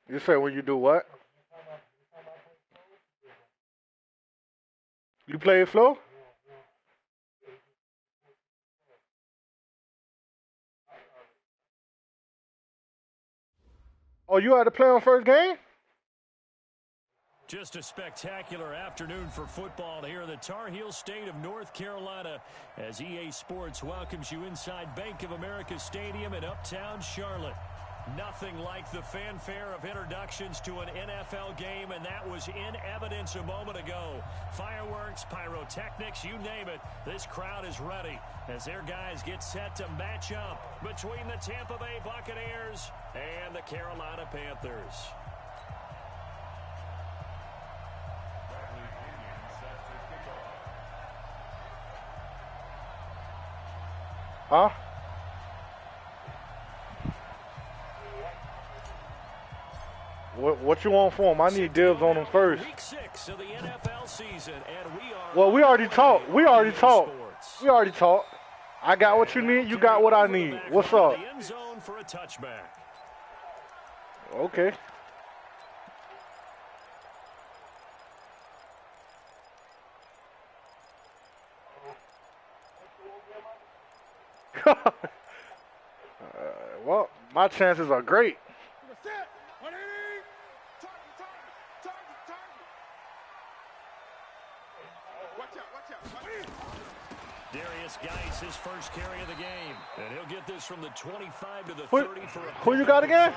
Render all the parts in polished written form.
You say when you do what? You play Flo? Oh, you had to play on first game? Just a spectacular afternoon for football here in the Tar Heel state of North Carolina as EA Sports welcomes you inside Bank of America Stadium in uptown Charlotte. Nothing like the fanfare of introductions to an NFL game, and that was in evidence a moment ago. Fireworks, pyrotechnics, you name it. This crowd is ready as their guys get set to match up between the Tampa Bay Buccaneers and the Carolina Panthers. Huh? What you want for them? I need dibs on them first. Week 6 of the NFL season, and well, we already talked. We already talked. We already talked. I got what you need. You got what I need. What's up? The end zone for a touchback. Okay. Well, my chances are great. Darius Geis, his first carry of the game. And he'll get this from the 25 to the 30 for a who you got again?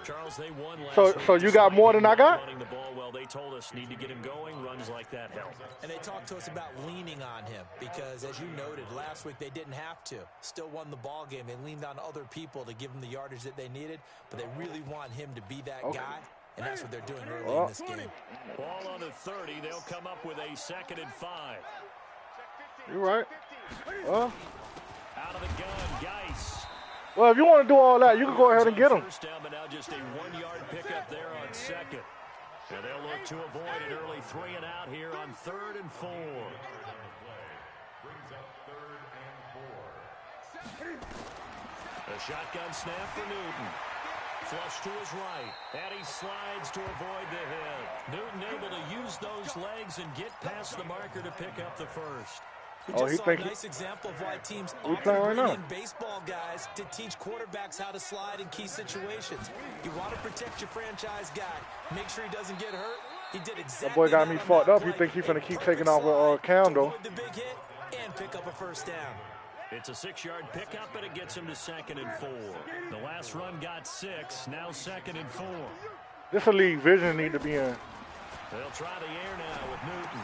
Charles, they won last so you got more than I got? Running the ball well, they told us need to get him going. Runs like that help. And they talked to us about leaning on him because, as you noted, last week they didn't have to. Still won the ball game. They leaned on other people to give them the yardage that they needed, but they really want him to be that guy, and that's what they're doing early in this game. Ball on the 30. They'll come up with a 2nd and 5. You're right. Well, out of the gun, Geis. Well, if you want to do all that, you can go ahead and get him. First down, but now just a 1-yard pickup there on 2nd. And they'll look to avoid an early 3 and out here on 3rd and 4. A shotgun snap for Newton. Flush to his right, and he slides to avoid the hit. Newton able to use those legs and get past the marker to pick up the first. We just saw a nice example of why teams often bring in baseball guys to teach quarterbacks how to slide in key situations. You want to protect your franchise guy. Make sure he doesn't get hurt. He did exactly that. Boy got me fucked up. He think he's going to keep taking off with Candle. The big hit and pick up a first down. It's a 6-yard pickup, and it gets him to 2nd and 4. The last run got 6, now 2nd and 4. This a league vision need to be in. They'll try the air now with Newton.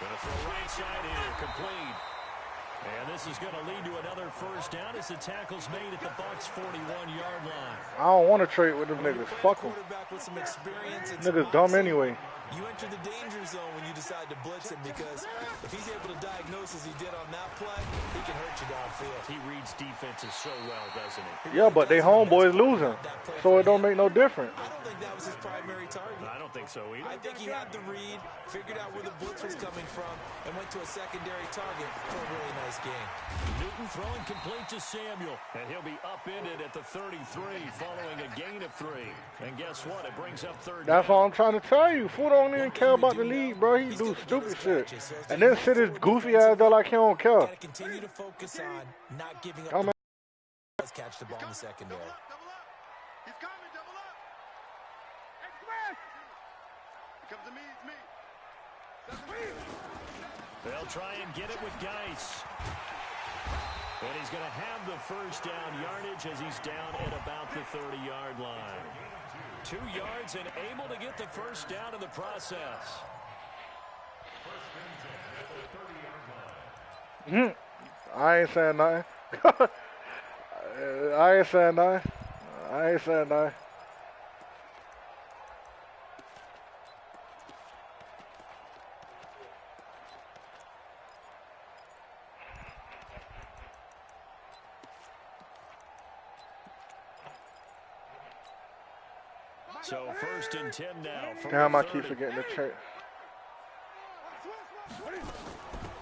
Gonna throw right side here, complete. And this is going to lead to another first down as the tackle's made at the Bucs' 41-yard line. I don't want to trade with them niggas. Fuck them. Niggas dumb anyway. You enter the danger zone when you decide to blitz him because if he's able to diagnose as he did on that play, he can hurt you downfield. He reads defenses so well, doesn't he? Yeah, but they homeboys losing, so it don't make no difference. I don't think that was his primary target. I don't think so either. I think he had the read, figured out where the blitz was coming from, and went to a secondary target for a really nice game. Newton throwing complete to Samuel, and he'll be upended at the 33 following a gain of 3. And guess what? It brings up 3rd down. That's all I'm trying to tell you. Fool don't even care about the league, bro. He do stupid shit. And then sit his goofy ass there like he don't care. Gotta continue to focus on not giving up. Let's catch the ball in the secondary. He's coming, double up. Express. He comes to me, it's me. They'll try and get it with Geis. And he's going to have the first down yardage as he's down at about the 30-yard line. 2 yards and able to get the first down in the process. I ain't saying nothing. I ain't saying nothing. I ain't saying nothing. So 1st and 10 now. Damn, I keep forgetting to check.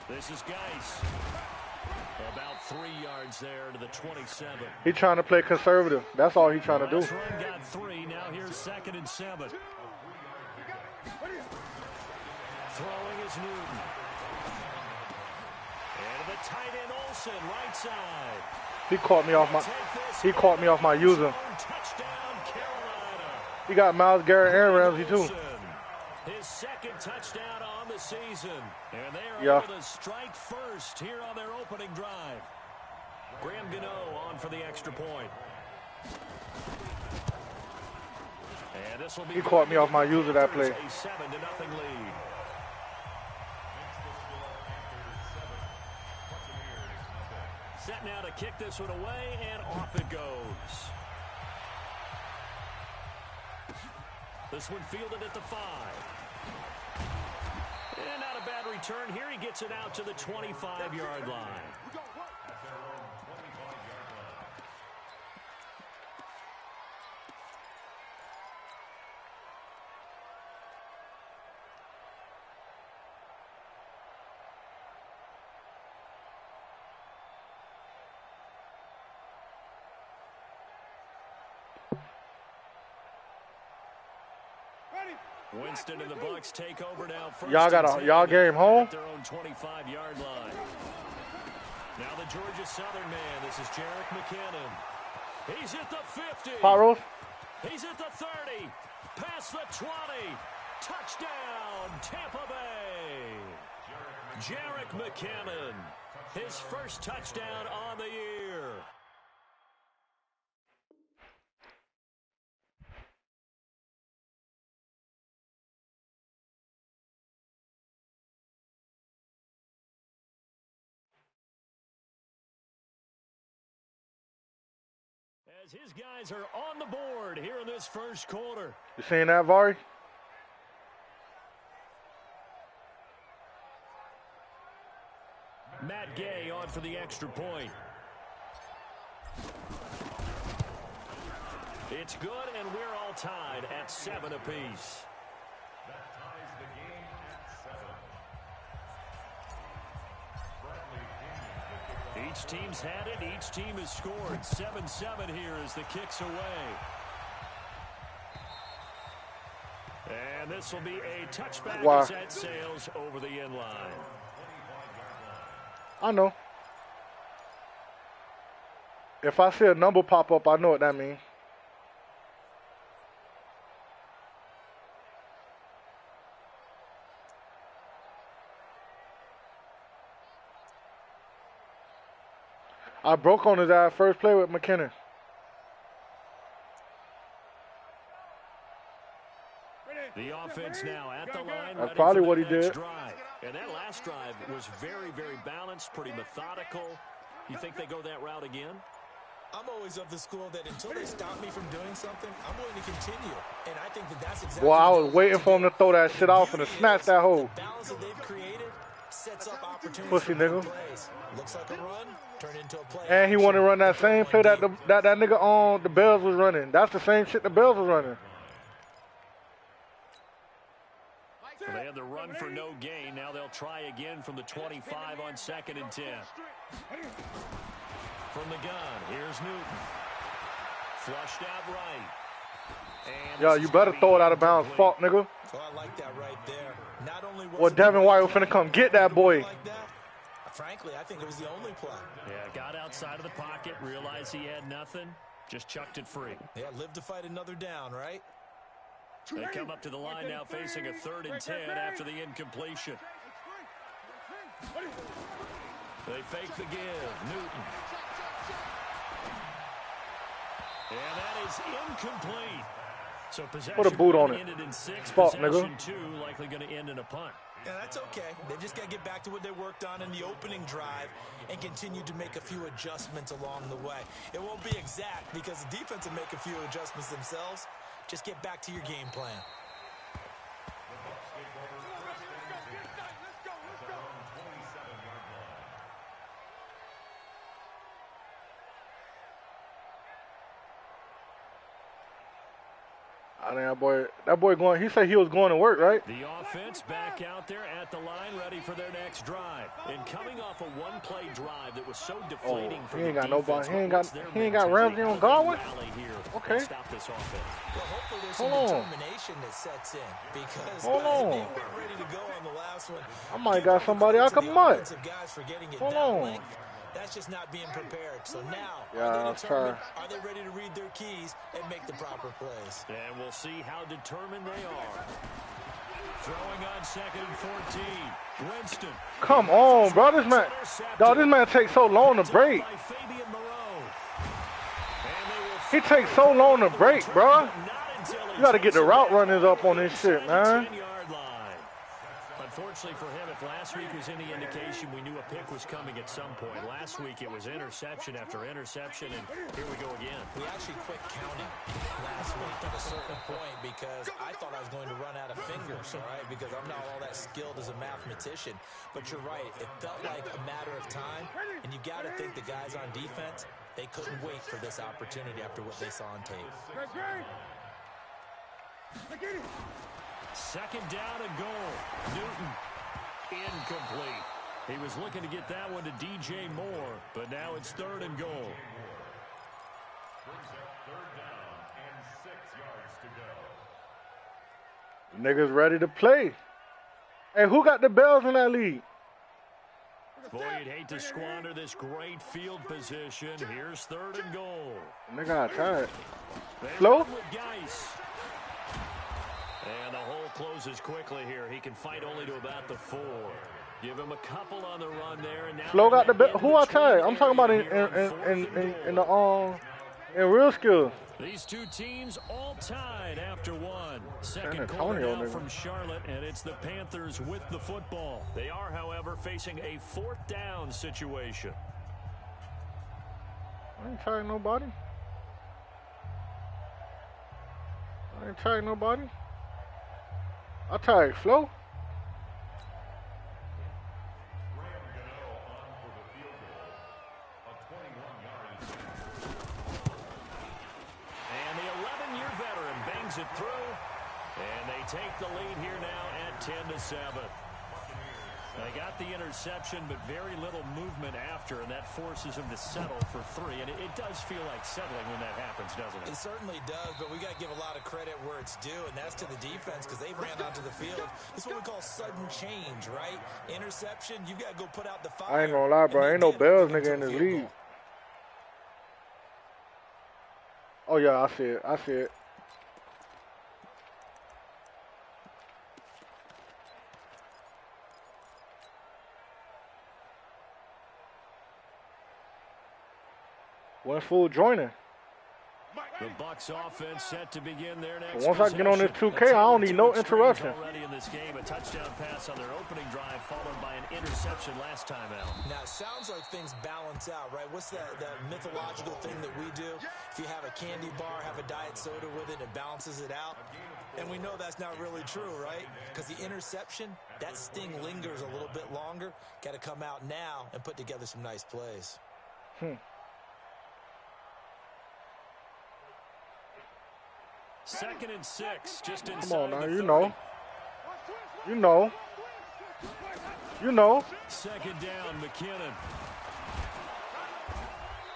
This is Geis. About 3 yards there to the 27. He trying to play conservative. That's all he trying to do. Last run got 3. Now here's 2nd and 7. Throwing is Newton. And the tight end Olsen, right side. He caught me off my user. Touchdown, Carolina. He got Myles Garrett and Ramsey too. His 2nd touchdown on the season. And they are able to strike first here on their opening drive. Graham Gano on for the extra point. And this will be He caught me off my user that play. A 7-0 lead. Set now to kick this one away, and off it goes. This one fielded at the 5. And not a bad return here. He gets it out to the 25-yard line. Winston and the Bucks take over now. Y'all game home. Their own 25-yard line. Now the Georgia Southern man. This is Jerick McKinnon. He's at the 50. Hot roast. He's at the 30. Past the 20. Touchdown, Tampa Bay. Jerick McKinnon. His first touchdown on the year. As his guys are on the board here in this first quarter. You seen that, Vari? Matt Gay on for the extra point. It's good, and we're all tied at 7 apiece. That ties the game at 7. Each team's had it. Each team has scored. 7-7 here as the kick's away. And this will be a touchback as that sails over the end line. I know. If I see a number pop up, I know what that means. I broke on his ass first play with McKinnon. The offense now at the line. That's probably what he did. Drive. And that last drive was very, very balanced, pretty methodical. You think they go that route again? I'm always of the school that until they stop me from doing something, I'm going to continue. And I think that that's exactly Well, I was waiting for him to throw that shit off and to snatch that hole. The balance that they've created sets up opportunities. Pussy nigga. Plays. Looks like a run, turn into a play. And he want to run that same play that that nigga on the Bills was running. That's the same shit the Bills was running. So they had the run for no gain. Now they'll try again from the 25 on 2nd and 10. From the gun, here's Newton. Flushed out right. And Yo, you better throw it out of bounds, fuck, nigga. Oh, I like that right there. Not only was Well, Devin White was finna come get that boy. like that, frankly, I think it was the only play. Yeah, got outside of the pocket, realized he had nothing, just chucked it free. Yeah, live to fight another down, right? They come up to the line now facing a 3rd and 10 after the incompletion. They fake the give. Newton. And that is incomplete. So possession Put a boot on it. ended in 6. Fuck, Possession nigga. 2 likely going to end in a punt. Yeah, that's okay. They've just got to get back to what they worked on in the opening drive and continue to make a few adjustments along the way. It won't be exact because the defense will make a few adjustments themselves. Just get back to your game plan. I think that boy going. He said he was going to work, right? The offense back out there at the line, ready for their next drive. And coming off a one-play drive that was so deflating for he ain't the got defense, nobody. He ain't got Ramsey on Godwin. Okay. Stop this offense. Well, hopefully there's Hold some on. determination that sets in because Hold on. they weren't ready to go on the last one. I might got somebody I could mud. Hold on. Length. That's just not being prepared. So now, Yeah, are they I'll determined? try. Are they ready to read their keys and make the proper plays? And we'll see how determined they are. Throwing on 2nd and 14. Winston. Come on, bro. This man takes so long to break. He takes so long to break, bro. You got to get the route runners up on this shit, man. Unfortunately for him, if last week was any indication, we knew a pick was coming at some point. Last week it was interception after interception, and here we go again. We actually quit counting last week at a certain point because I thought I was going to run out of fingers, all right, because I'm not all that skilled as a mathematician. But you're right, it felt like a matter of time, and you got to think the guys on defense, they couldn't wait for this opportunity after what they saw on tape. 2nd down and goal. Newton, incomplete. He was looking to get that one to DJ Moore, but now it's 3rd and goal. Brings up 3rd down and 6 yards to go. Niggas ready to play. Hey, who got the bells in that league? Boy, you'd hate to squander this great field position. Here's 3rd and goal. Nigga got tired. They Slow? run with Geis. And the hole closes quickly here. He can fight only to about the 4. Give him a couple on the run there. And now Flo got the bell. Who I tired? I'm talking about in real skill. These two teams all tied after one. Second Antonio, quarter now nigga. from Charlotte, and it's the Panthers with the football. They are, however, facing a 4th down situation. I ain't tired nobody. I tired Flo. And the 11-year veteran bangs it through, and they take the lead here now at 10-7. They got the interception, but very little movement after, and that forces them to settle for 3. And it does feel like settling when that happens, doesn't it? It certainly does, but we got to give a lot of credit where it's due, and that's to the defense because they ran onto the field. This is what we call sudden change, right? Interception, you got to go put out the fire. I ain't gonna lie, bro. Ain't no bells nigga in this league. Oh yeah, I see it. One full joining. The Bucs offense set to begin their next Once I get on this possession. 2K, I don't need no interruption. Already in this game, a touchdown pass on their opening drive, followed by an interception last time out. Now, it sounds like things balance out, right? What's that mythological thing that we do? If you have a candy bar, have a diet soda with it, it balances it out. And we know that's not really true, right? Because the interception, that sting lingers a little bit longer. Got to come out now and put together some nice plays. 2nd and 6, just inside. Come on now, the you 30. know. You know. 2nd down, McKinnon.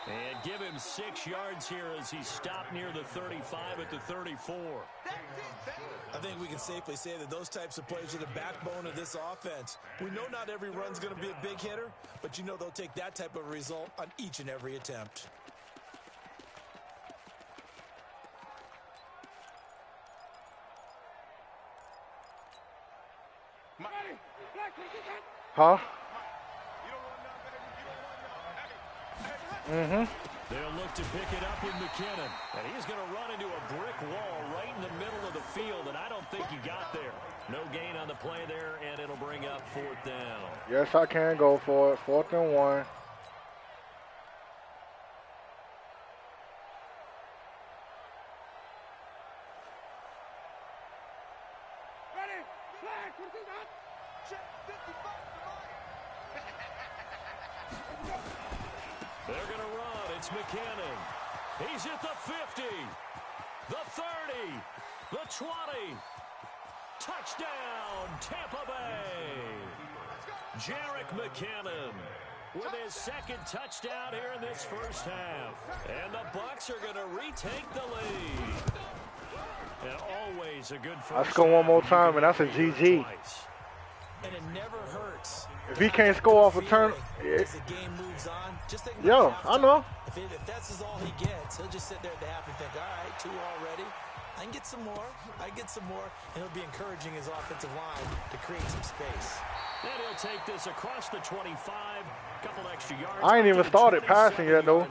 And give him 6 yards here as he stopped near the 35 at the 34. I think we can safely say that those types of plays are the backbone of this offense. We know not every run's going to be a big hitter, but you know they'll take that type of result on each and every attempt. Huh? They'll look to pick it up with McKinnon. And he's going to run into a brick wall right in the middle of the field, and I don't think he got there. No gain on the play there, and it'll bring up 4th down. Yes, I can go for it. 4th and 1. They're going to run. It's McKinnon. He's at the 50, the 30, The 20. Touchdown, Tampa Bay. Jerick McKinnon with his second touchdown here in this first half. And the Bucs are going to retake the lead. And always a good first I score one more time, and that's a GG. And it never hurts. If he can't score off a turn, as the game moves on, just think about yo, I know. If that's all he gets, he'll just sit there at the half and think, all right, 2 already. I can get some more. I get some more. And he'll be encouraging his offensive line to create some space. And he'll take this across the 25. Couple extra yards. I ain't even started passing yet, though.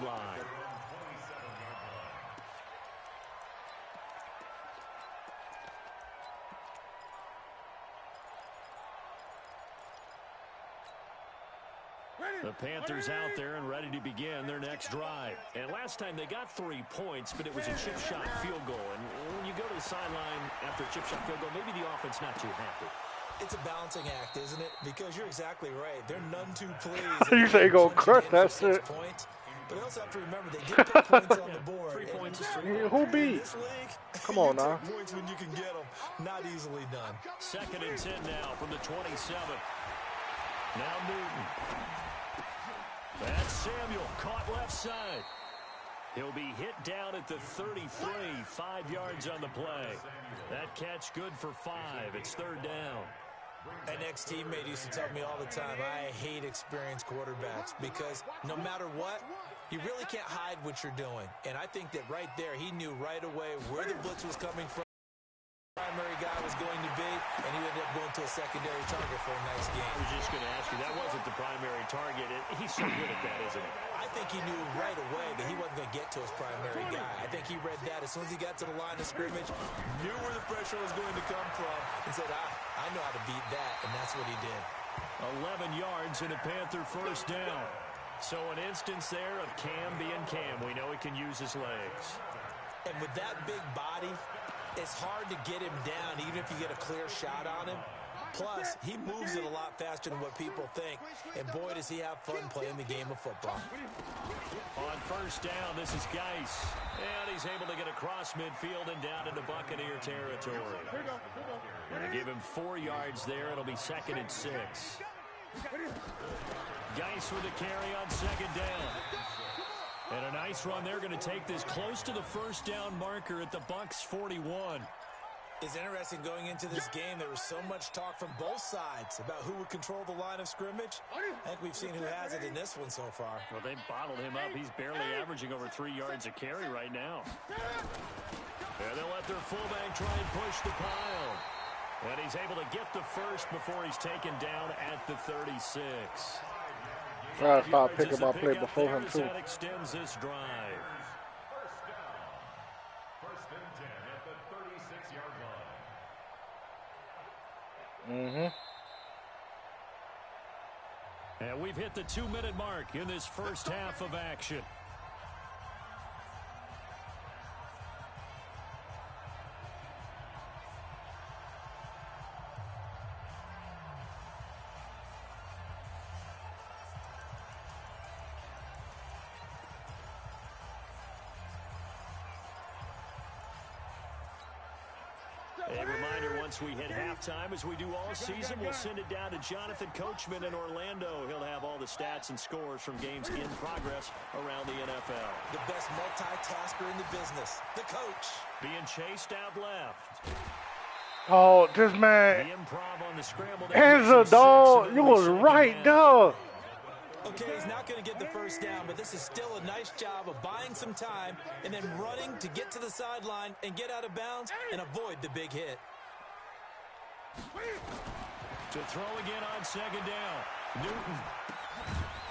The Panthers out there and ready to begin their next drive. And last time they got 3 points, but it was a chip shot field goal. And when you go to the sideline after a chip shot field goal, maybe the offense not too happy. It's a balancing act, isn't it? Because you're exactly right. They're none too pleased. You say go crush that shit. But also have to remember they did put points on the board. 3 points is Who beat? Come on now. Points when you can get them. Not easily done. 2nd and 10 now from the 27. Now Newton. That's Samuel caught left side. He'll be hit down at the 33, 5 yards on the play. That catch good for 5. It's 3rd down. An ex-teammate used to tell me all the time, I hate experienced quarterbacks because no matter what, you really can't hide what you're doing. And I think that right there, he knew right away where the blitz was coming from. Primary guy was going to be, and he ended up going to a secondary target for a nice game. I was just going to ask you, that wasn't the primary target. He's so good at that, isn't he? I think he knew right away that he wasn't going to get to his primary guy. I think he read that as soon as he got to the line of scrimmage, knew where the pressure was going to come from, and said, I know how to beat that, and that's what he did. 11 yards and a Panther first down. So an instance there of Cam being Cam. We know he can use his legs. And with that big body, it's hard to get him down, even if you get a clear shot on him. Plus, he moves it a lot faster than what people think. And boy, does he have fun playing the game of football. On first down, this is Geis. And he's able to get across midfield and down into Buccaneer territory. Going to give him 4 yards there. It'll be 2nd and 6. Geis with a carry on 2nd down. And a nice run. They're going to take this close to the first down marker at the Bucs 41. It's interesting going into this game. There was so much talk from both sides about who would control the line of scrimmage. I think we've seen who has it in this one so far. Well, they bottled him up. He's barely averaging over 3 yards a carry right now. And they'll let their fullback try and push the pile. And he's able to get the first before he's taken down at the 36. Try to stop picking my play before him, too. That extends this drive. First and 10 at the 36-yard line. And we've hit the 2-minute mark in this first half of action. A reminder, once we hit halftime, as we do all season, we'll send it down to Jonathan Coachman in Orlando. He'll have all the stats and scores from games in progress around the NFL. The best multitasker in the business, the coach. Being chased out left. Oh, this man. The improv on the scramble. Hands dog. You was right, dog. Okay, he's not going to get the first down, but this is still a nice job of buying some time and then running to get to the sideline and get out of bounds and avoid the big hit. To throw again on 2nd down. Newton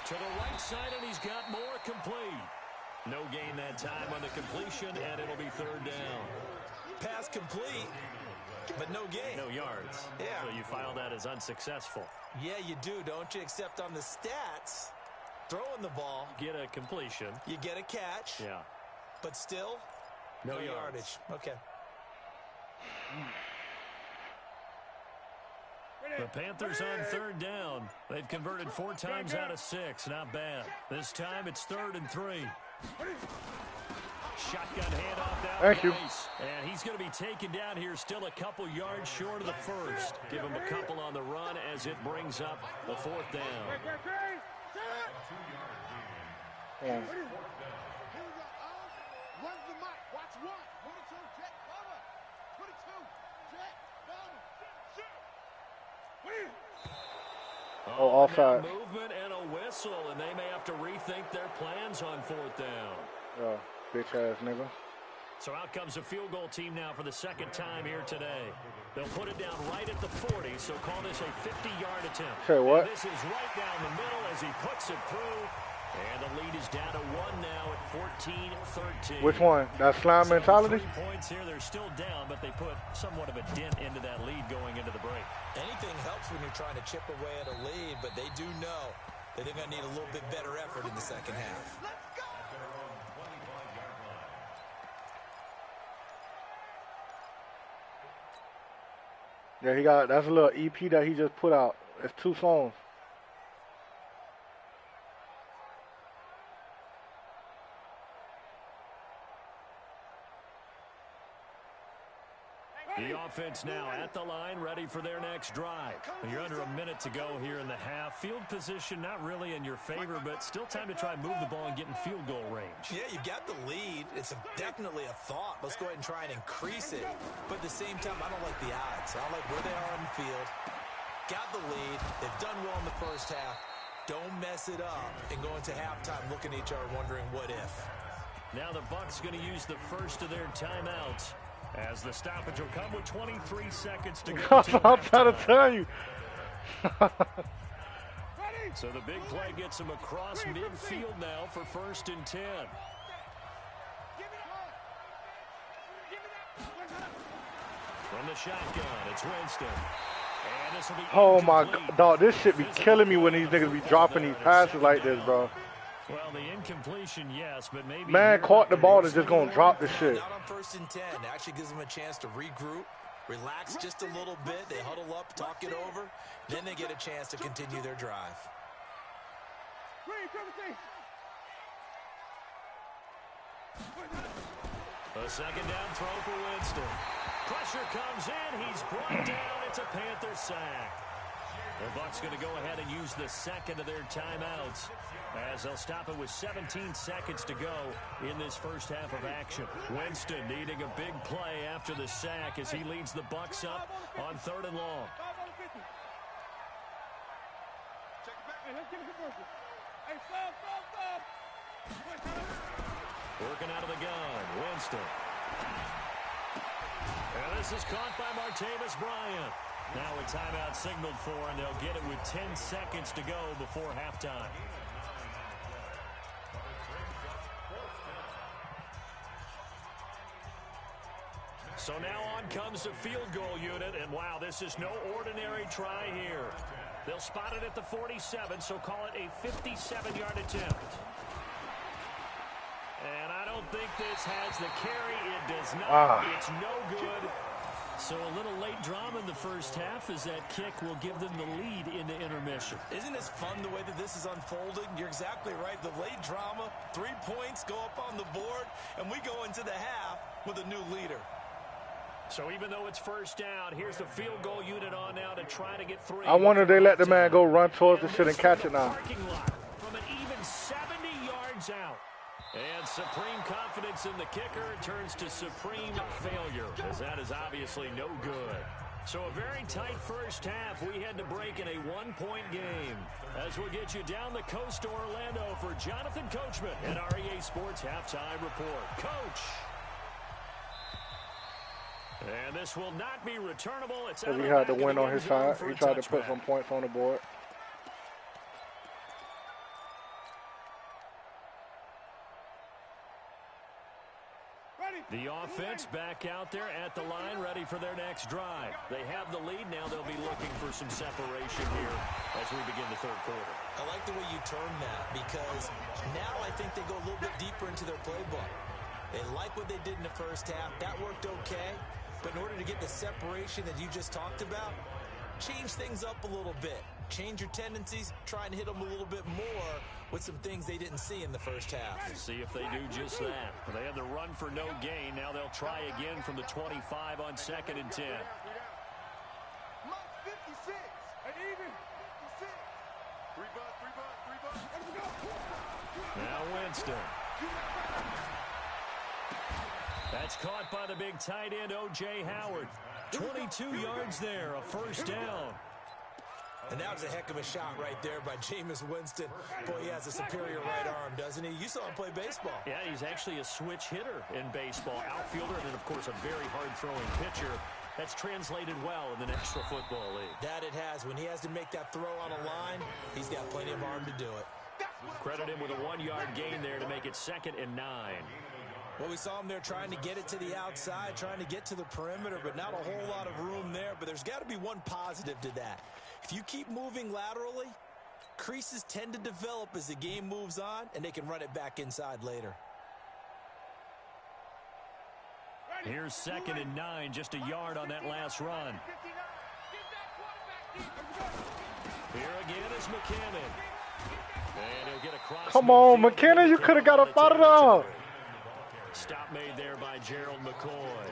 to the right side, and he's got more complete. No gain that time on the completion, and it'll be 3rd down. Pass complete, but no gain. No yards. Yeah. So you file that as unsuccessful. Yeah, you do, don't you? Except on the stats, throwing the ball. Get a completion. You get a catch. Yeah. But still, no yardage. Okay. The Panthers on 3rd down. They've converted 4 times out of 6. Not bad. This time it's 3rd and 3. Shotgun handoff down. Thank you. And he's going to be taken down here, still a couple yards short of the first. Give him a couple on the run as it brings up the fourth down. Yeah. Oh, offside. Movement and a whistle, and they may have to rethink their plans on fourth down. Oh, bitch ass nigga. So out comes a field goal team now for the second time here today. They'll put it down right at the 40, so call this a 50-yard attempt. Say what? And this is right down the middle as he puts it through. And the lead is down to 1 now at 14-13. Which one? That slime mentality? 3 points here. They're still down, but they put somewhat of a dent into that lead going into the break. Anything helps when you're trying to chip away at a lead, but they do know that they're going to need a little bit better effort in the second half. Yeah, he got, that's a little EP that he just put out. It's 2 songs. The offense now at the line, ready for their next drive. You're under a minute to go here in the half. Field position not really in your favor, but still time to try and move the ball and get in field goal range. Yeah, you've got the lead. It's definitely a thought. Let's go ahead and try and increase it. But at the same time, I don't like the odds. I don't like where they are on the field. Got the lead. They've done well in the first half. Don't mess it up and go into halftime looking at each other wondering what if. Now the Bucs going to use the first of their timeouts, as the stoppage will come with 23 seconds to go. I'm trying to tell you. So the big play gets him across midfield now for 1st and 10. From the shotgun, it's Winston. And this will be Oh my God, dog, this shit be killing me when these niggas be dropping these passes like this, bro. Well, the incompletion, yes, but maybe man caught the ball and just gonna drop this shit. Not on 1st and 10. Actually gives them a chance to regroup, relax just a little bit. They huddle up, talk it over. Then they get a chance to continue their drive. A second down throw for Winston. Pressure comes in. He's brought down. It's a Panther sack. The Bucs going to go ahead and use the second of their timeouts, as they'll stop it with 17 seconds to go in this first half of action. Winston needing a big play after the sack as he leads the Bucs up on 3rd and long. Working out of the gun, Winston. And this is caught by Martavis Bryant. Now a timeout signaled for, and they'll get it with 10 seconds to go before halftime. So now on comes the field goal unit, and wow, this is no ordinary try here. They'll spot it at the 47, so call it a 57-yard attempt. And I don't think this has the carry. It does not. It's no good. So a little late drama in the first half as that kick will give them the lead into intermission. Isn't this fun the way that this is unfolding? You're exactly right. The late drama, 3 points go up on the board, and we go into the half with a new leader. So even though it's first down, here's the field goal unit on now to try to get 3. I wonder if they let the man go run towards the shit and catch it now. Parking lot from an even 70 yards out. And supreme confidence in the kicker turns to supreme failure, as that is obviously no good. So a very tight first half. We head to break in a 1-point game, as we'll get you down the coast to Orlando for Jonathan Coachman at our EA Sports Halftime Report. Coach. And this will not be returnable. It's out He had the win on his side. He tried to put some points on the board. The offense back out there at the line, ready for their next drive. They have the lead. Now they'll be looking for some separation here as we begin the third quarter. I like the way you term that, because now I think they go a little bit deeper into their playbook. They like what they did in the first half. That worked okay. But in order to get the separation that you just talked about, change things up a little bit. change your tendencies, try and hit them a little bit more with some things they didn't see in the first half. We'll see if they do just that. Well, they had the run for no gain. Now they'll try again from the 25 on 2nd and 10. Mark 56. And even 56. Three bucks. Now Winston. That's caught by the big tight end, O.J. Howard. 22 yards there, a first down. And that was a heck of a shot right there by Jameis Winston. Boy, he has a superior right arm, doesn't he? You saw him play baseball. Yeah, he's actually a switch hitter in baseball. Outfielder, and then, of course, a very hard-throwing pitcher. That's translated well in the National Football League. That it has. When he has to make that throw on a line, he's got plenty of arm to do it. Credit him with a 1-yard gain there to make it 2nd and 9. Well, we saw him there trying to get it to the outside, trying to get to the perimeter, but not a whole lot of room there. But there's got to be one positive to that. If you keep moving laterally, creases tend to develop as the game moves on, and they can run it back inside later. Here's 2nd and 9, just a yard on that last run. Here again is McKinnon. And he'll get across. Come on, McKinnon, you could have got up out of there. Stop made there by Gerald McCoy.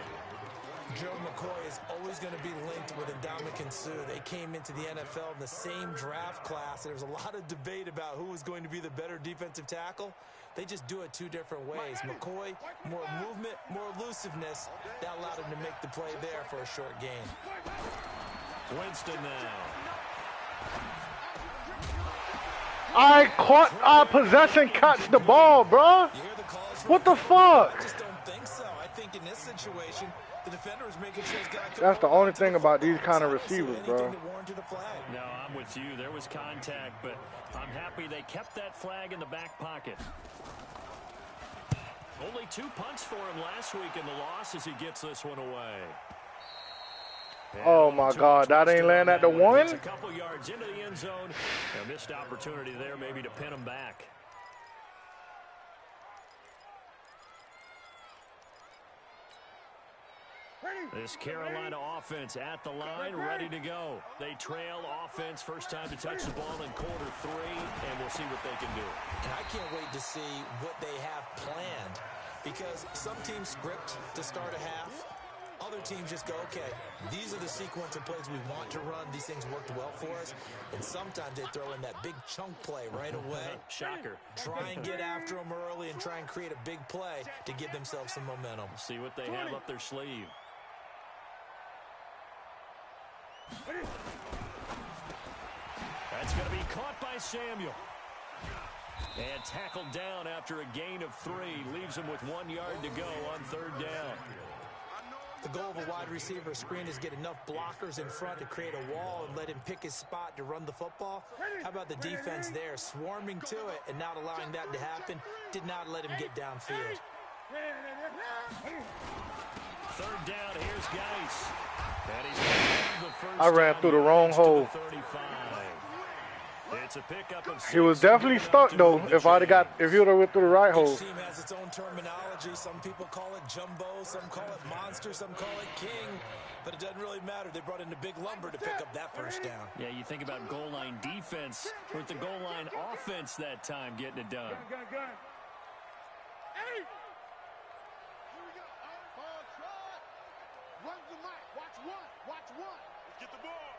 Gerald McCoy is always going to be linked with Ndamukong Suh. They came into the NFL in the same draft class. There was a lot of debate about who was going to be the better defensive tackle. They just do it two different ways. McCoy, more movement, more elusiveness. That allowed him to make the play there for a short gain. Winston now. Our possession catch the ball, bro. What the fuck? I just don't think so. I think in this situation, the defender is making sure he's got. That's the only thing about these kind of receivers, bro. No, I'm with you. There was contact, but I'm happy they kept that flag in the back pocket. Only 2 punts for him last week in the loss as he gets this one away. Oh my God, that ain't land at the 1? It's a couple yards into the end zone. A missed opportunity there maybe to pin him back. This Carolina offense at the line, ready to go. They trail offense, first time to touch the ball in quarter 3, and we'll see what they can do. And I can't wait to see what they have planned, because some teams script to start a half. Other teams just go, okay, these are the sequence of plays we want to run. These things worked well for us. And sometimes they throw in that big chunk play right away. Shocker. Try and get after them early and try and create a big play to give themselves some momentum. See what they have up their sleeve. That's going to be caught by Samuel. And tackled down after a gain of 3. Leaves him with 1 yard to go on 3rd down. The goal of a wide receiver screen is get enough blockers in front to create a wall and let him pick his spot to run the football. How about the defense there, swarming to it and not allowing that to happen? Did not let him get downfield. 3rd down, here's Geis. And he's the first I ran through the wrong hole. 35. It's a pickup of 6. He was definitely stuck though. If he would have went through the right hole. Each team has its own terminology. Some people call it jumbo, some call it monster, some call it king. But it doesn't really matter. They brought in a big lumber to pick up that first down. Yeah, you think about goal line defense with the goal line offense that time getting it done. Gun. Hey! Here we go. Ball try. Run the mic. Watch one. Let's get the ball.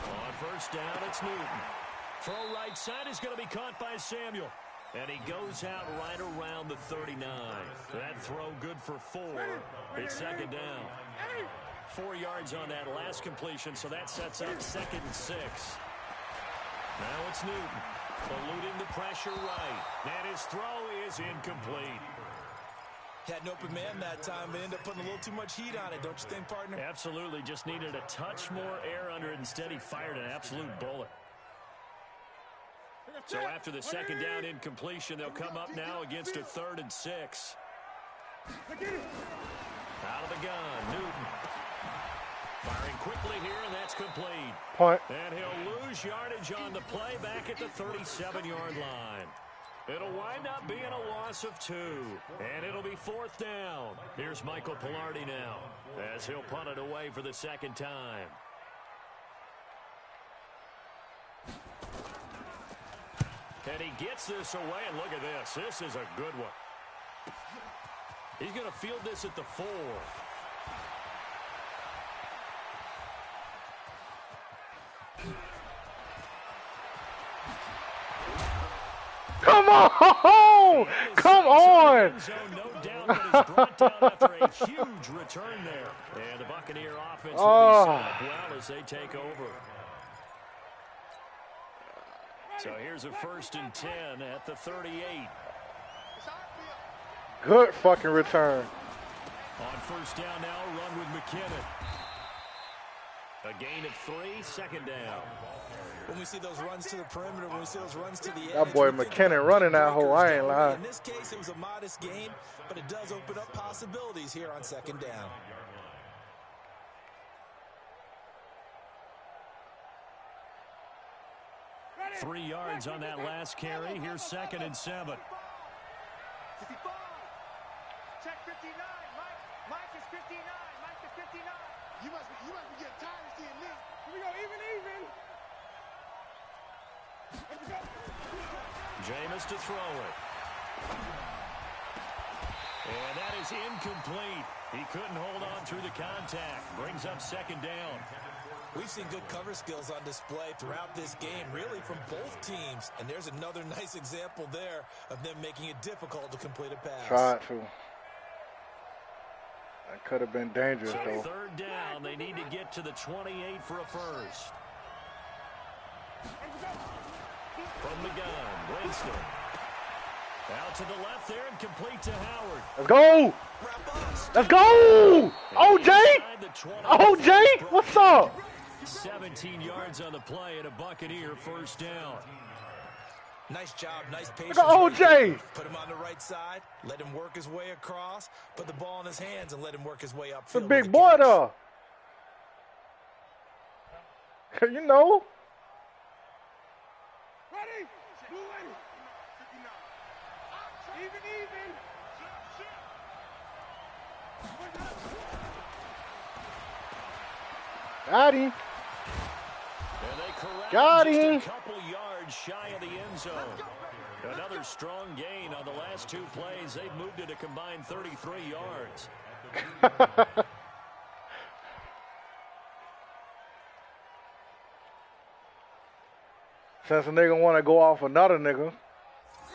On first down, it's Newton. Throw right side is going to be caught by Samuel. And he goes out right around the 39. That throw good for 4. It's 2nd down. 4 yards on that last completion, so that sets up 2nd and 6. Now it's Newton, eluding the pressure right. And his throw is incomplete. Had an open man that time, but ended up putting a little too much heat on it, don't you think, partner? Absolutely, just needed a touch more air under it. Instead, he fired an absolute bullet. So after the 2nd down incompletion, they'll come up now against a 3rd and 6. Out of the gun, Newton. Firing quickly here, and that's complete. Point. And he'll lose yardage on the play back at the 37-yard line. It'll wind up being a loss of 2, and it'll be 4th down. Here's Michael Pilardi now, as he'll punt it away for the 2nd time. And he gets this away, and look at this. This is a good one. He's going to field this at the 4. Come on! Come on! No doubt, but is brought down after a huge return there. And the Buccaneer offense will be set up well as they take over. So here's a 1st and 10 at the 38. Good fucking return. On 1st down now, run with McKinnon. A gain of 3, 2nd down. When we see those runs to the perimeter, when we see those runs to the edge. That boy McKinnon running that hole, I ain't lying. In this case, it was a modest gain, but it does open up possibilities here on 2nd down. Three yards on that last carry. Here's 2nd and 7. Check 59. Mike is 59. Mike is 59. You must be getting tired of seeing me. Here we go, even. Let's go. Jameis to throw it. And that is incomplete. He couldn't hold on through the contact. Brings up 2nd down. We've seen good cover skills on display throughout this game, really from both teams. And there's another nice example there of them making it difficult to complete a pass. Tried to. That could have been dangerous, so though. 3rd down, they need to get to the 28 for a 1st. From the gun, Winston. Out to the left there and complete to Howard. Let's go! Let's go! OJ! OJ! What's up? 17 yards on the play and a Buccaneer 1st down. Nice job, nice patience. Look at OJ! Put him on the right side, let him work his way across, put the ball in his hands and let him work his way up. It's a big boy, though. You know. Ready? Moving. Even. Got him. Got him. Just a couple yards shy of the end zone. Another strong gain on the last 2 plays. They've moved it a combined 33 yards. Since a nigga want to go off another nigga.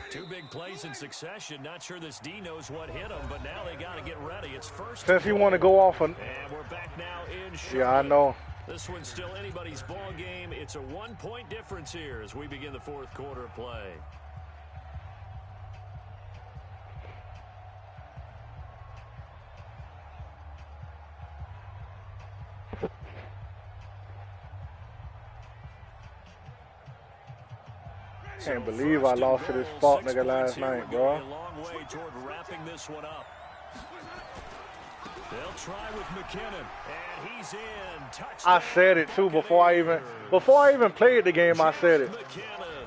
2 big plays in succession. Not sure this D knows what hit him, but now they got to get ready. It's 1st. Since he want to go off and we're back now in Charlotte. Yeah, I know. This one's still anybody's ball game. It's a 1-point difference here as we begin the 4th quarter of play. Can't believe I lost to this fuck nigga last night, bro. A long way toward wrapping this one up. They'll try with McKinnon, and he's in. Touchdown. I said it too before I even played the game. I said it. McKinnon,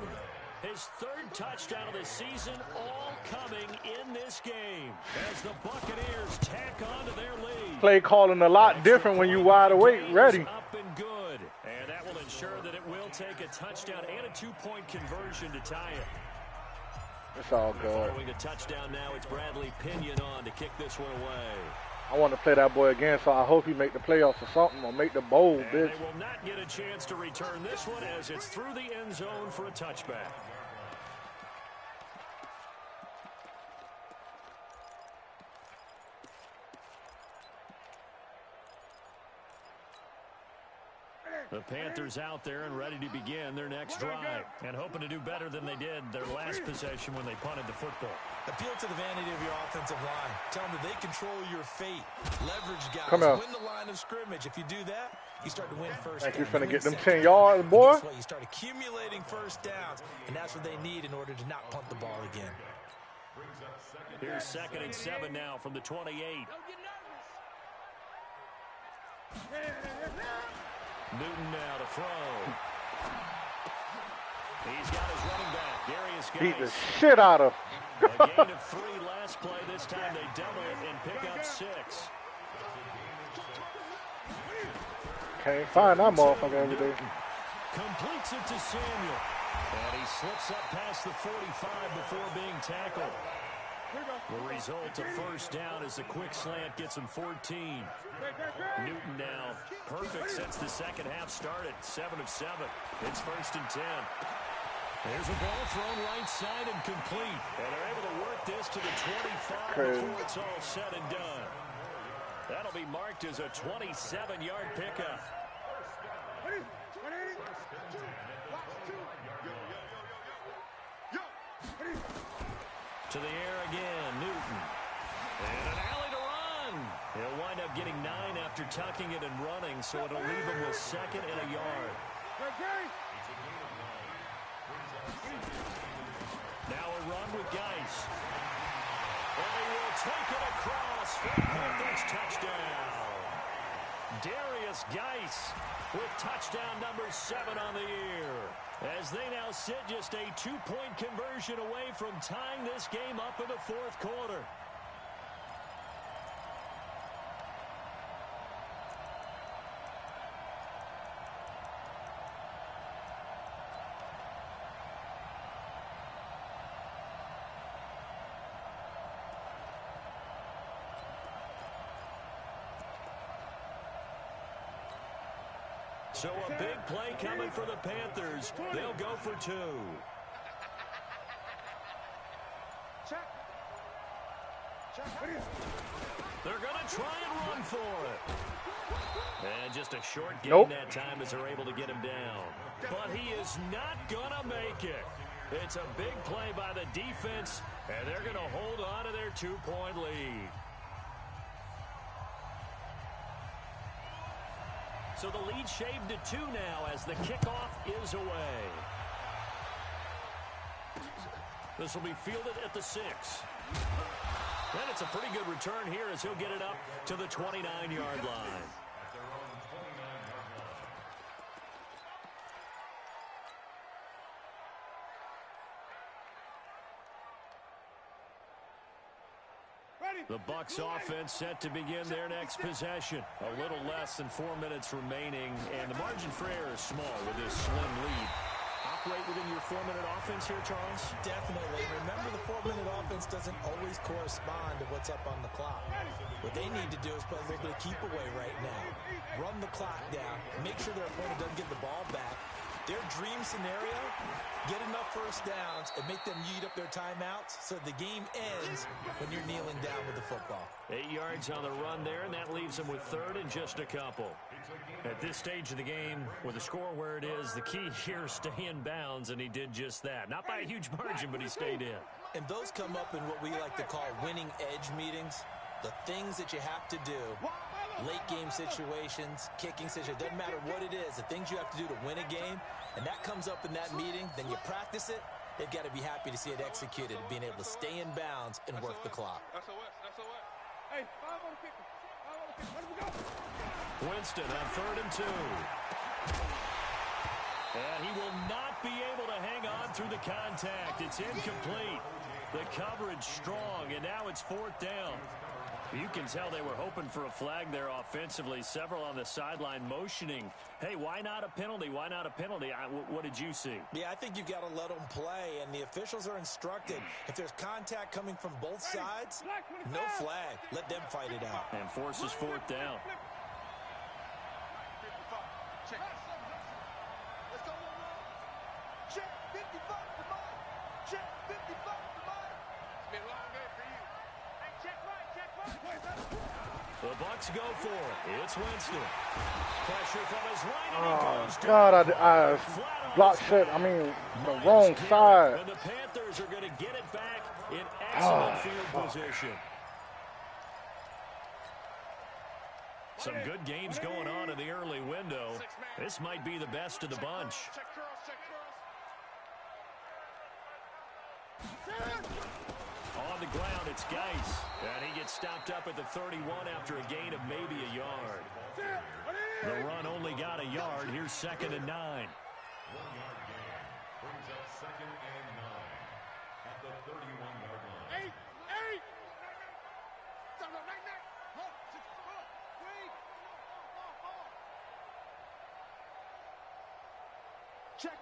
his 3rd touchdown of the season, all coming in this game as the Buccaneers tack on to their lead. Play calling a lot different when you wide awake, ready. Up and good, and that will ensure that it will take a touchdown and a 2-point conversion to tie it. It's all good. Following a touchdown now, it's Bradley Pinion on to kick this one away. I want to play that boy again, so I hope he make the playoffs or something, or make the bowl, bitch. They will not get a chance to return this one as it's through the end zone for a touchback. The Panthers out there and ready to begin their next drive and hoping to do better than they did their last possession when they punted the football. Appeal to the vanity of your offensive line. Tell them that they control your fate. Leverage guys. Come on. Win the line of scrimmage. If you do that, you start to win first Think down. you finna get them 10 yards, boy? Guess what? You start accumulating first downs, and that's what they need in order to not punt the ball again. Here's 2nd and 7 now from the 28. Newton now to throw. He's got his running back, Darius Guice. Beat the shit out of. A gain of 3 last play. This time they double it and pick up 6. Can't find that motherfucker every day. Completes it to Samuel. And he slips up past the 45 before being tackled. The result, a first down as the quick slant gets him 14. Newton now perfect since the second half started. 7 of 7. It's 1st and 10. There's a ball thrown right side and complete. And they're able to work this to the 25 before it's all said and done. That'll be marked as a 27-yard pickup. To the air again, Newton. And an alley to run. He'll wind up getting 9 after tucking it and running, so it'll leave him with 2nd and a yard. Now a run with Geis. And he will take it across for Panthers touchdown. Darius Geis with touchdown number 7 on the year. As they now sit just a 2-point conversion away from tying this game up in the 4th quarter. So a big play coming for the Panthers. They'll go for 2. They're going to try and run for it. And just a short gain that time as they're able to get him down. But he is not going to make it. It's a big play by the defense, and they're going to hold on to their 2-point lead. So the lead shaved to 2 now as the kickoff is away. This will be fielded at the 6. And it's a pretty good return here as he'll get it up to the 29-yard line. The Bucs offense set to begin their next possession. A little less than 4 minutes remaining, and the margin for error is small with this slim lead. Operate within your 4-minute offense here, Charles? Definitely. Remember, the 4-minute offense doesn't always correspond to what's up on the clock. What they need to do is play a little bit of keep away right now. Run the clock down. Make sure their opponent doesn't get the ball back. Their dream scenario, get enough first downs and make them eat up their timeouts so the game ends when you're kneeling down with the football. 8 yards on the run there, and that leaves them with 3rd and just a couple. At this stage of the game, with the score where it is, the key here is stay in bounds, and he did just that. Not by a huge margin, but he stayed in. And those come up in what we like to call winning edge meetings. The things that you have to do. Late game situations, kicking situations, doesn't matter what it is, the things you have to do to win a game, and that comes up in that meeting, then you practice it, they've got to be happy to see it executed, being able to stay in bounds and work the clock. Hey, 5 on the kicker. 5 on the kicker. Let him go. Winston on 3rd and 2. And he will not be able to hang on through the contact. It's incomplete. The coverage strong, and now it's 4th down. You can tell they were hoping for a flag there offensively. Several on the sideline motioning. Hey, why not a penalty? Why not a penalty? What did you see? Yeah, I think you've got to let them play, and the officials are instructed. If there's contact coming from both sides, no flag. Let them fight it out. And forces 4th down. Check. Let's go. Check 55 to mine. Check 55 to mine. It's been a long day for you. Hey, check right. The Bucs go for it. It's Winston. Pressure from his right. Oh, God, I blocked shit. I mean, the wrong side. And the Panthers are going to get it back in excellent field position. Some good games going on in the early window. This might be the best of the bunch. On the ground, it's Geis. And he gets stopped up at the 31 after a gain of maybe a yard. The run only got a yard. Here's 2nd and 9. 1-yard gain brings up 2nd and 9 at the 31-yard line. 8. Check.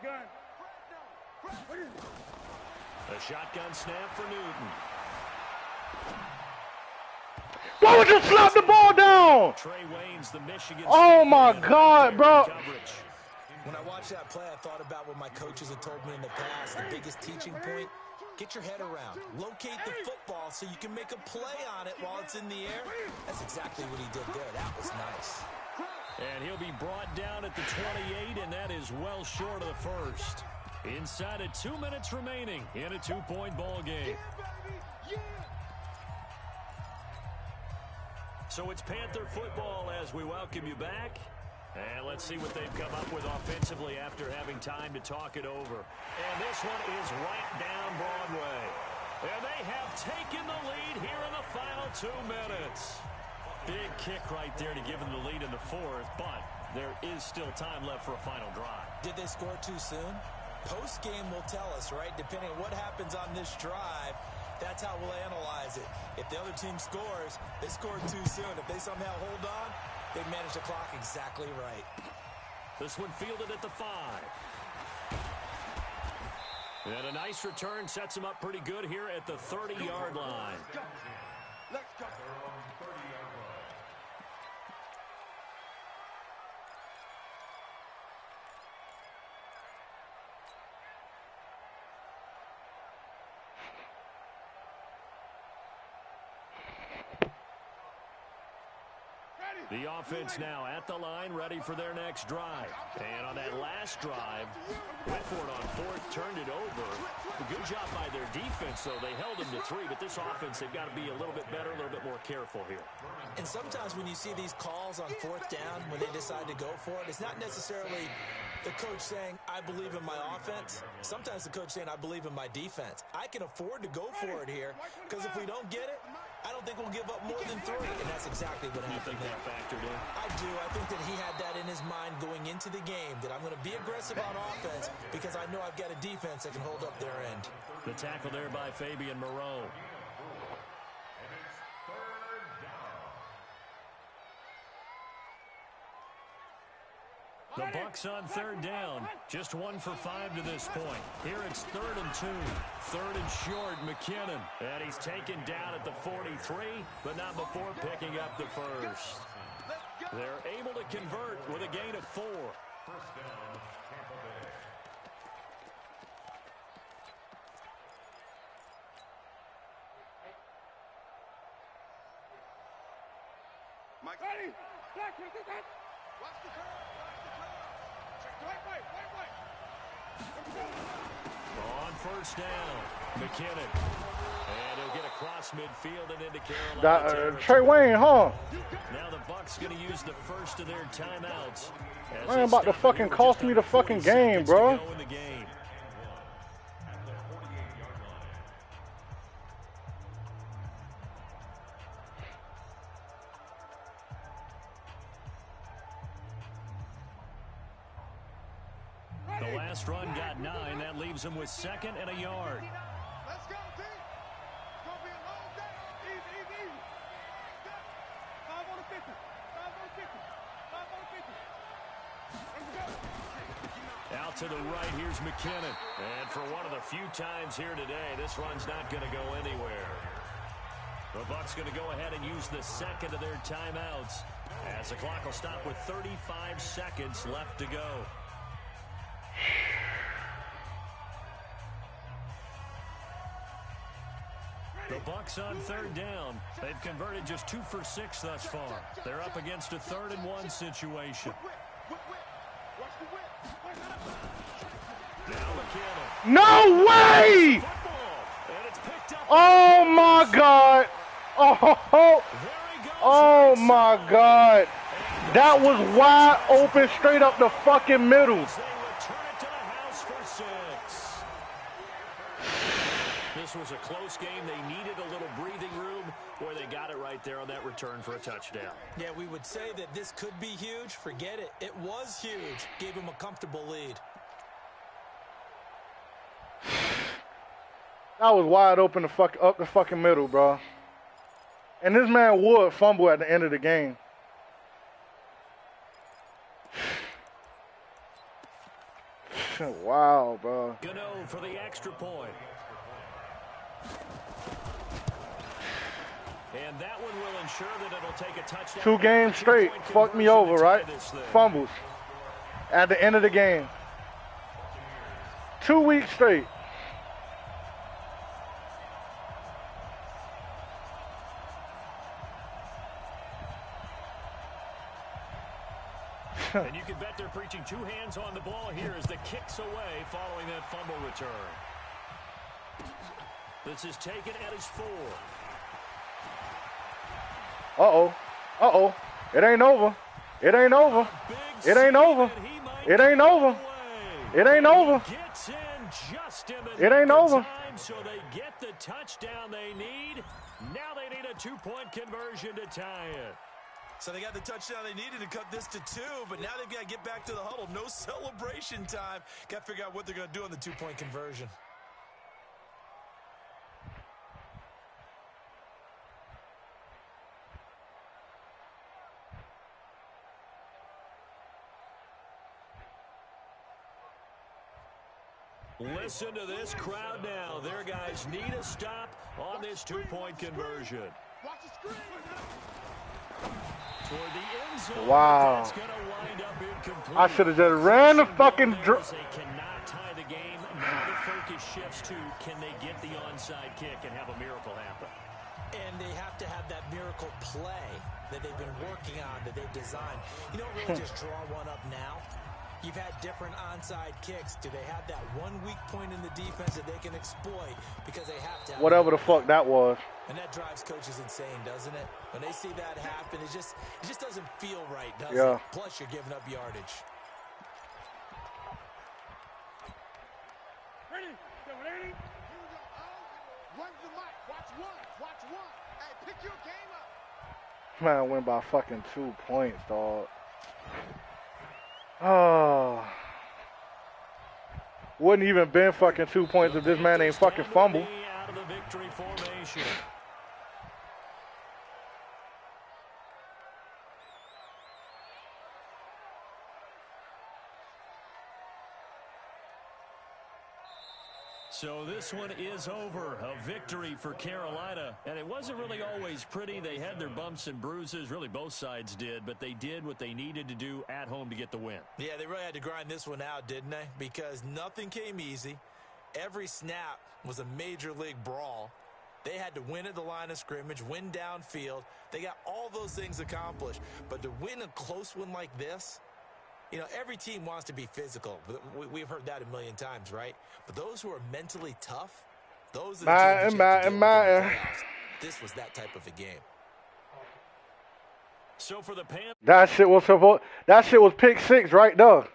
Gun. A shotgun snap for Newton. Why would you slap the ball down? Trey Wayne's the Michigan Oh State my man God, bro. coverage. When I watched that play, I thought about what my coaches had told me in the past. The biggest teaching point, get your head around. Locate the football so you can make a play on it while it's in the air. That's exactly what he did there. That was nice. And he'll be brought down at the 28, and that is well short of the first. Inside of 2 minutes remaining in a 2-point ball game. So it's Panther football as we welcome you back. And let's see what they've come up with offensively after having time to talk it over. And this one is right down Broadway. And they have taken the lead here in the final 2 minutes. Big kick right there to give them the lead in the fourth, but there is still time left for a final drive. Did they score too soon? Post-game will tell us, right? Depending on what happens on this drive, that's how we'll analyze it. If the other team scores, they scored too soon. If they somehow hold on, they managed the clock exactly right. This one fielded at the 5. And a nice return sets him up pretty good here at the 30-yard line. Let's go. The offense now at the line, ready for their next drive. And on that last drive, Whitford on fourth turned it over. A good job by their defense, though. They held them to 3, but this offense, they've got to be a little bit better, a little bit more careful here. And sometimes when you see these calls on fourth down, when they decide to go for it, it's not necessarily the coach saying, I believe in my offense. Sometimes the coach saying, I believe in my defense. I can afford to go for it here, because if we don't get it, I don't think we'll give up more than 3, and that's exactly what happened there. Factored in? I do. I think that he had that in his mind going into the game, that I'm going to be aggressive on offense because I know I've got a defense that can hold up their end. The tackle there by Fabian Moreau. The Bucks on third down. Just 1 for 5 to this point. Here it's 3rd and 2. 3rd and short, McKinnon. And he's taken down at the 43, but not before picking up the first. They're able to convert with a gain of 4. First down, Tampa Bay. Mike. Ready. Watch the curve. Watch the curve. Check On first down, McKinnon. And he'll get across midfield and into Carolina. Trey Wayne, huh? Now the Bucks going to use the first of their timeouts. Man, about to fucking cost me the fucking game, bro. The last run got 9. That leaves him with 2nd and a yard. Let's go, team. It's going to be a long day. Easy. 5 on the 50. 5 on the 50. 5 on the 50. Let's go. Out to the right, here's McKinnon. And for one of the few times here today, this run's not going to go anywhere. The Bucks going to go ahead and use the 2nd of their timeouts as the clock will stop with 35 seconds left to go. The Bucks on third down. They've converted just 2 for 6 thus far. They're up against a 3rd and 1 situation. Now McKinnon. No way! Oh my God! Oh my God! That was wide open, straight up the fucking middle. This was a close game. They needed a little breathing room. Boy, they got it right there on that return for a touchdown. Yeah, we would say that this could be huge. Forget it. It was huge. Gave him a comfortable lead. That was wide open up the fucking middle, bro. And this man would fumble at the end of the game. Wow, bro. Gano for the extra point. And that one will ensure that it'll take a touchdown. 2 games straight. Fucked me over, right? Fumbles. At the end of the game. 2 weeks straight. And you can bet they're preaching 2 hands on the ball here as the kick's away following that fumble return. This is taken at his 4. Uh-oh. Uh-oh. It ain't over. It ain't over. It ain't over. It ain't over. It ain't over. It ain't over. So they get the touchdown they need. Now they need a 2-point conversion to tie it. So they got the touchdown they needed to cut this to 2, but now they've got to get back to the huddle. No celebration time. Got to figure out what they're going to do on the 2-point conversion. Listen to this crowd now. Their guys need a stop on this 2-point conversion. Watch the screen. Toward the end zone. Wow. That's gonna wind up incomplete. I should have just ran the fucking They cannot tie the game. Now the focus shifts to can they get the onside kick and have a miracle happen. And they have to have that miracle play that they've been working on, that they've designed. You don't really just draw one up now. You've had different onside kicks. Do they have that one weak point in the defense that they can exploit because they have to have whatever the fuck that was. And that drives coaches insane, doesn't it? When they see that happen, it just doesn't feel right, does Yeah. it? Plus, you're giving up yardage. Ready? Get ready? Here we go. Run the mic. Watch one. Watch one. Hey, pick your game up. Man, win by fucking 2 points, dog. Oh. Wouldn't even been fucking 2 points if this man ain't fucking fumble. Out of the victory formation. So this one is over. A victory for Carolina. And it wasn't really always pretty. They had their bumps and bruises. Really, both sides did. But they did what they needed to do at home to get the win. Yeah, they really had to grind this one out, didn't they? Because nothing came easy. Every snap was a major league brawl. They had to win at the line of scrimmage, win downfield. They got all those things accomplished. But to win a close one like this, you know, every team wants to be physical. We've heard that a million times, right? But those who are mentally tough, those are the teams that you have to deal with in the playoffs. This was that type of a game. So for the Panthers, That shit was pick 6 right there.